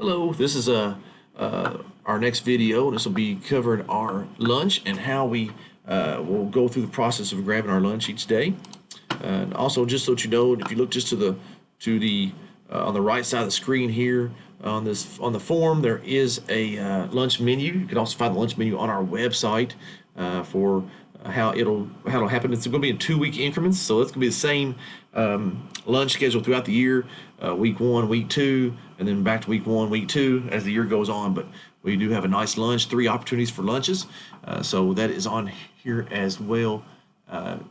Hello, this is our next video. This will be covering our lunch and how we will go through the process of grabbing our lunch each day. And also, just so that you know, if you look just to the on the right side of the screen here on the form, there is a lunch menu. You can also find the lunch menu on our website for how it'll happen. It's going to be in 2-week increments, so it's going to be the same lunch schedule throughout the year, week 1, week 2, and then back to week 1, week 2 as the year goes on. But we do have a nice lunch, 3 opportunities for lunches, so that is on here as well.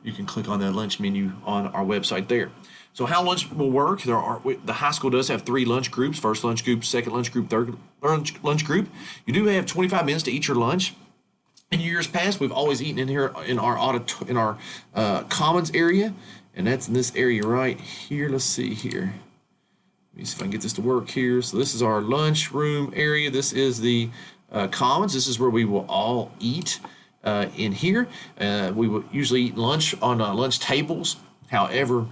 You can click on the lunch menu on our website there. So how lunch will work, the high school does have 3 lunch groups: first lunch group, second lunch group, third lunch group. You do have 25 minutes to eat your lunch. In years past, we've always eaten in here in our commons area, and that's in this area right here. Let's see here. Let me see if I can get this to work here. So this is our lunch room area. This is the commons. This is where we will all eat in here. We will usually eat lunch on lunch tables. However,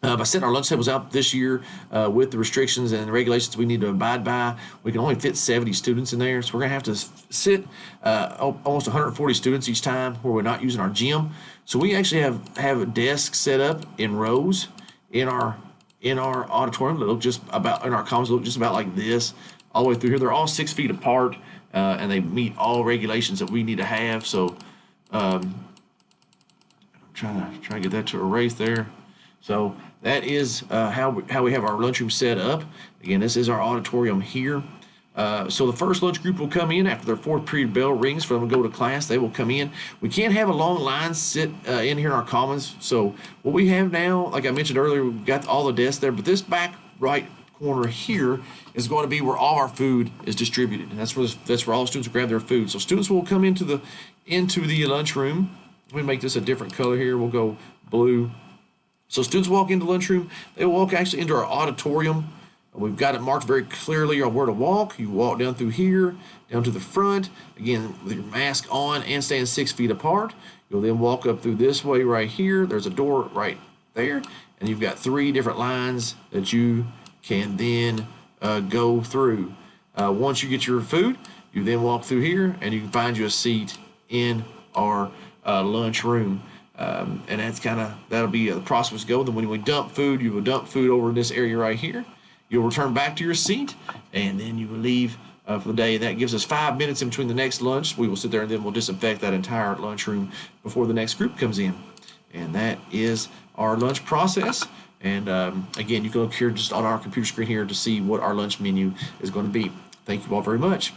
by setting our lunch tables out this year with the restrictions and regulations we need to abide by, we can only fit 70 students in there. So we're going to have to sit almost 140 students each time where we're not using our gym. So we actually have a desk set up in rows in our auditorium that look just about, in our commons, look just about like this all the way through here. They're all 6 feet apart and they meet all regulations that we need to have. So I'm trying to get that to erase there. So that is how we have our lunchroom set up. Again, this is our auditorium here. So the first lunch group will come in after their 4th period bell rings for them to go to class. They will come in. We can't have a long line sit in here in our commons. So what we have now, like I mentioned earlier, we've got all the desks there, but this back right corner here is going to be where all our food is distributed, and that's where all students will grab their food. So students will come into the lunchroom. Let me make this a different color here. We'll go blue. So students walk into the lunchroom. They walk actually into our auditorium. We've got it marked very clearly on where to walk. You walk down through here, down to the front, again with your mask on and staying 6 feet apart. You'll then walk up through this way right here. There's a door right there, and you've got 3 different lines that you can then go through. Once you get your food, you then walk through here, and you can find you a seat in our lunchroom. And that'll be the process go. Then when we dump food, you will dump food over in this area right here. You'll return back to your seat, and then you will leave for the day. That gives us 5 minutes in between the next lunch. We will sit there, and then we'll disinfect that entire lunchroom before the next group comes in. And that is our lunch process. And again, you can look here just on our computer screen here to see what our lunch menu is going to be. Thank you all very much.